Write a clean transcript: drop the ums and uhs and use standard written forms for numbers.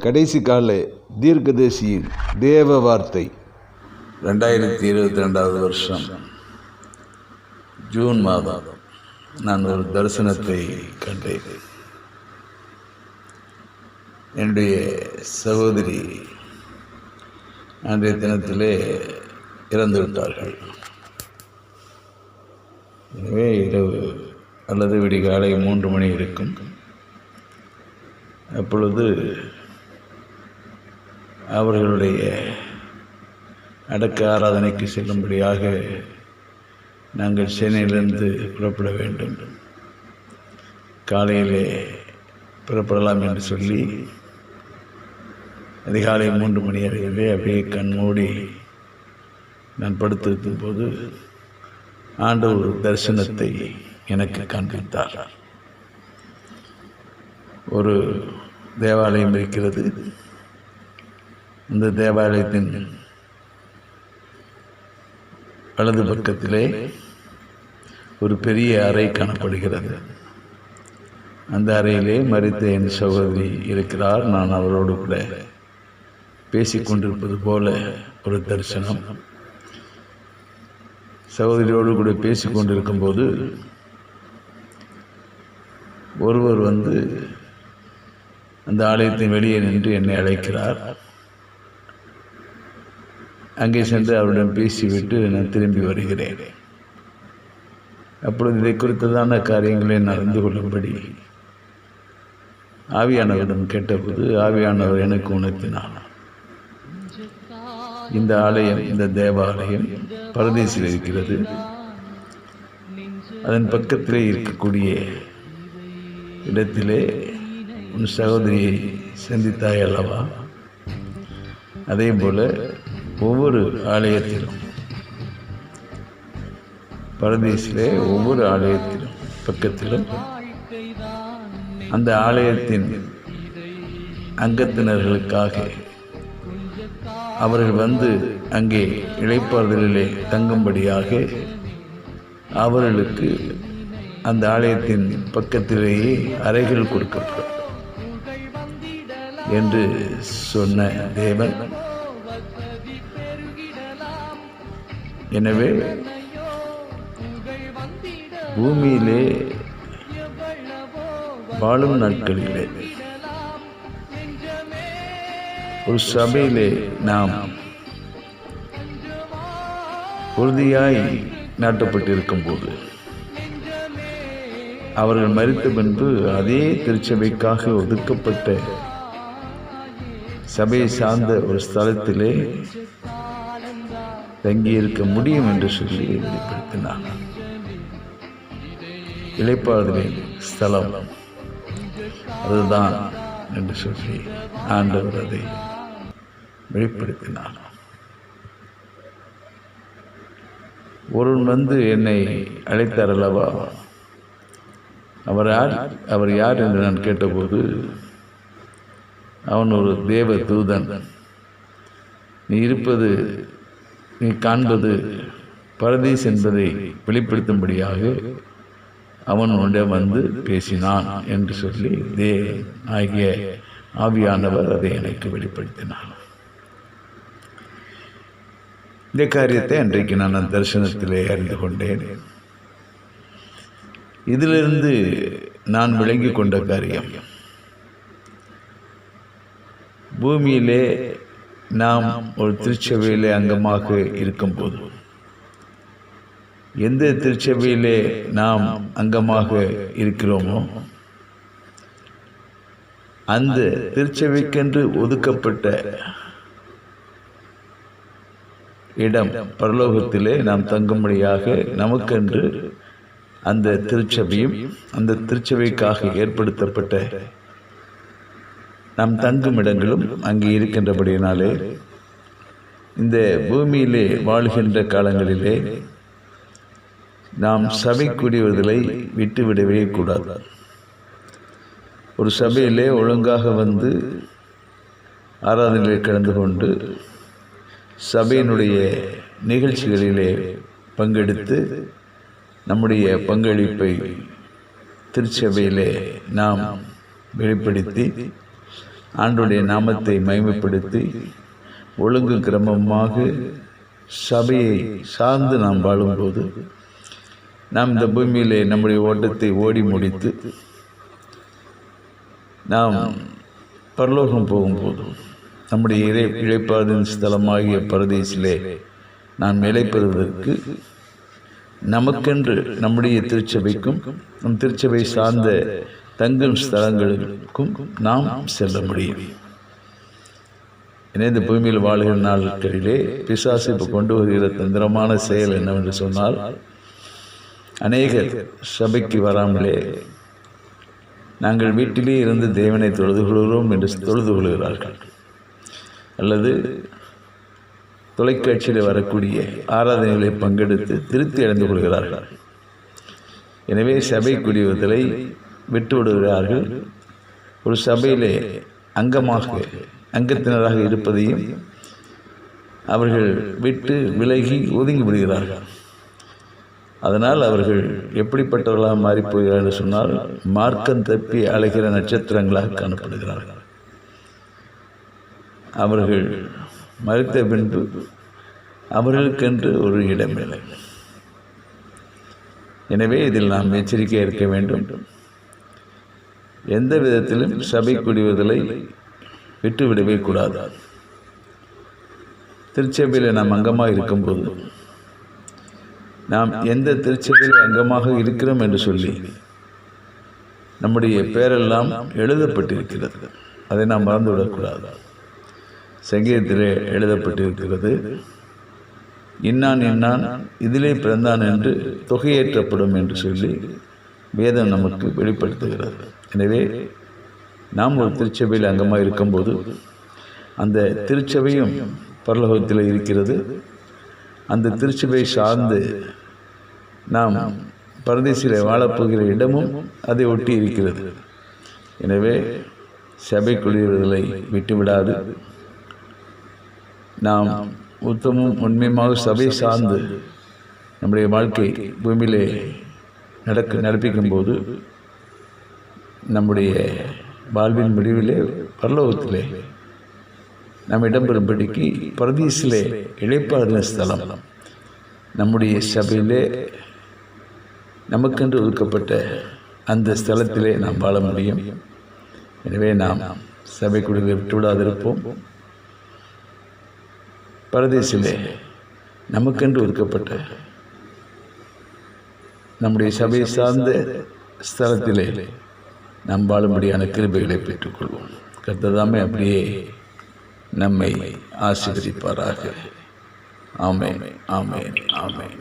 கடைசி கால தீர்க்கதரிசியின் தேவ வார்த்தை 2022 வருஷம் ஜூன் மாதம் நான் ஒரு தரிசனத்தை கண்டேன். என்னுடைய சகோதரி அன்றைய தினத்திலே இறந்து விட்டார்கள். எனவே இரவு அல்லது விடிகாலை 3 மணி இருக்கும். அப்பொழுது அவர்களுடைய அடக்க ஆராதனைக்கு செல்லும்படியாக நாங்கள் சென்னையிலிருந்து புறப்பட வேண்டும். காலையிலே புறப்படலாம் என்று சொல்லி அதிகாலை 3 மணி அளவிலே அப்படியே கண் மூடி நான் படுத்திருக்கும் போது ஆண்டவர் ஒரு தரிசனத்தை எனக்கு காண்பித்தார். ஒரு தேவாலயம் இருக்கிறது. இந்த தேவாலயத்தின் வலது பக்கத்திலே ஒரு பெரிய அறை காணப்படுகிறது. அந்த அறையிலே மரித்த என் சகோதரி இருக்கிறார். நான் அவரோடு கூட பேசிக்கொண்டிருப்பது போல ஒரு தரிசனம். சகோதரியோடு கூட பேசிக்கொண்டிருக்கும் போது ஒருவர் அந்த ஆலயத்தின் வெளியே நின்று என்னை அழைக்கிறார். அங்கே சென்று அவரிடம் பேசிவிட்டு நான் திரும்பி வருகிறேன். அப்பொழுது இதை குறித்ததான காரியங்களை நடந்து கொள்ளும்படி ஆவியானவரிடம் கேட்டபோது ஆவியானவர் எனக்கு உணர்த்தினார். இந்த ஆலயம், இந்த தேவாலயம் பரதேசில் இருக்கிறது. அதன் பக்கத்திலே இருக்கக்கூடிய இடத்திலே உன் சகோதரியை சந்தித்தாய் அல்லவா? அதே போல ஒவ்வொரு ஆலயத்திலும், பரதேசிலே ஒவ்வொரு ஆலயத்திலும் பக்கத்திலும் அந்த ஆலயத்தின் அங்கத்தினர்களுக்காக அவர்கள் அங்கே இளைப்பாறுதலிலே தங்கும்படியாக அவர்களுக்கு அந்த ஆலயத்தின் பக்கத்திலேயே அறைகள் கொடுக்கப்படும் என்று சொன்ன தேவன். எனவே பூமியிலே வாழும் நாட்களிலே ஒரு சபையிலே நாம் உறுதியாய் நாட்டப்பட்டிருக்கும் போது அவர்கள் மரித்த பின்பு அதே திருச்சபைக்காக ஒதுக்கப்பட்ட சபையை சார்ந்த ஒரு ஸ்தலத்திலே தங்கியிருக்க முடியும் என்று சொல்லி வெளிப்படுத்தினார். இளைப்பாறுதலின் ஸ்தலம் அதுதான் என்று சொல்லி ஆண்டவர் அதை வெளிப்படுத்தினார். ஒருவன் என்னை அழைத்தார் அல்லவா? அவர் யார் என்று நான் கேட்டபோது அவன் ஒரு தேவ தூதன். நீ காண்பது பரதீஸ் என்பதை வெளிப்படுத்தும்படியாக அவன் உன்னிடம் பேசினான் என்று சொல்லி ஆகிய ஆவியானவர் அதை எனக்கு வெளிப்படுத்தினான். இந்த காரியத்தை அன்றைக்கு நான் தரிசனத்திலே அறிந்து கொண்டேன். இதிலிருந்து நான் விளங்கி கொண்ட காரியம், பூமியிலே நாம் ஒரு திருச்சபையிலே அங்கமாக இருக்கும்போது, எந்த திருச்சபையிலே நாம் அங்கமாக இருக்கிறோமோ அந்த திருச்சபைக்கென்று ஒதுக்கப்பட்ட இடம் பரலோகத்திலே நாம் தங்கும்படியாக நமக்கென்று அந்த திருச்சபையும் அந்த திருச்சபைக்காக ஏற்படுத்தப்பட்ட நாம் தங்கும் இடங்களும் அங்கே இருக்கின்றபடியினாலே இந்த பூமியிலே வாழ்கின்ற காலங்களிலே நாம் சபைக்குரியவர்களை விட்டுவிடவே கூடாது. ஒரு சபையிலே ஒழுங்காக ஆராதனையில் கலந்து கொண்டு சபையினுடைய நிகழ்ச்சிகளிலே பங்கெடுத்து நம்முடைய பங்களிப்பை திருச்சபையிலே நாம் வெளிப்படுத்தி ஆண்டுடைய நாமத்தை மகிமைப்படுத்தி ஒழுங்கு கிரமமாக சபையை சார்ந்து நாம் வாழும்போது நாம் இந்த பூமியிலே நம்முடைய ஓட்டத்தை ஓடி முடித்து நாம் பரலோகம் போகும்போது நம்முடைய இழைப்பாதின் ஸ்தலமாகிய பரதேசிலே நாம் நிலைப்பெறுவதற்கு நமக்கென்று நம்முடைய திருச்சபைக்கும் நம் திருச்சபை சார்ந்த தங்கும் ஸ்தலங்களுக்கும் நாம் செல்ல முடியும். இந்த பூமியில் வாழ்கிற நாட்களிலே பிசாசு இப்போ கொண்டு வருகிற தந்திரமான செயல் என்னவென்று சொன்னால், அநேகர் சபைக்கு வராமலே நாங்கள் வீட்டிலே இருந்து தேவனை தொழுது கொள்கிறோம் என்று தொழுது கொள்கிறார்கள், அல்லது தொலைக்காட்சியில் வரக்கூடிய ஆராதனைகளை பங்கெடுத்து திருப்தி அடைந்து கொள்கிறார்கள். எனவே சபை குடிவதலை விட்டு விடுகிறார்கள். ஒரு சபையிலே அங்கத்தினராக இருப்பதையும் அவர்கள் விட்டு விலகி ஒதுங்கி விடுகிறார்கள். அதனால் அவர்கள் எப்படிப்பட்டவர்களாக மாறிப்போகிறார்கள் என்று சொன்னால், மார்க்கம் தப்பி அலைகிற நட்சத்திரங்களாக காணப்படுகிறார்கள். அவர்கள் மறித்த பின்பு அவர்களுக்கென்று ஒரு இடமில்லை. எனவே இதில் நாம் எச்சரிக்கையாக இருக்க வேண்டும். எந்த விதத்திலும் சபை குடிவதலை விட்டுவிடவே கூடாது. திருச்சபையில் நாம் அங்கமாக இருக்கும்போது நாம் எந்த திருச்சபையில் அங்கமாக இருக்கிறோம் என்று சொல்லி நம்முடைய பெயரெல்லாம் எழுதப்பட்டிருக்கிறது, அதை நாம் மறந்துவிடக்கூடாது. சங்கீதத்திலே எழுதப்பட்டிருக்கிறது, இன்னான் இன்னான் இதிலே பிறந்தான் என்று தொகையேற்றப்படும் என்று சொல்லி வேதம் நமக்கு வெளிப்படுத்துகிறது. எனவே நாம் ஒரு திருச்சபையில் அங்கமாக இருக்கும்போது அந்த திருச்சபையும் பரலோகத்தில் இருக்கிறது. அந்த திருச்சபை சார்ந்து நாம் பரதேசிலே வாழப்போகிற இடமும் அதை ஒட்டி இருக்கிறது. எனவே சபை குடியிருதலை விட்டுவிடாது நாம் உத்தமும் உண்மையாக சபை சார்ந்து நம்முடைய வாழ்க்கை பூமியிலே நடப்பிக்கும்போது நம்முடைய வாழ்வின் முடிவிலே பரலோகத்திலே நாம் இடம்பெறும்படிக்கு பரதீசிலே இளைப்பாறுதல் ஸ்தலம் நம்முடைய சபையிலே நமக்கென்று ஒதுக்கப்பட்ட அந்த ஸ்தலத்திலே நாம் வாழ முடியும். எனவே நாம் சபை குடிகளை விட்டுவிடாதிருப்போம். பரதேசிலே நமக்கென்று ஒதுக்கப்பட்ட நம்முடைய சபை சார்ந்த ஸ்தலத்திலே நாம் வாழும்படியான கிருபைகளை பெற்றுக்கொள்வோம். கர்த்தர் அப்படியே நம்மை ஆசீர்வதிப்பாராக. ஆமென், ஆமென், ஆமென்.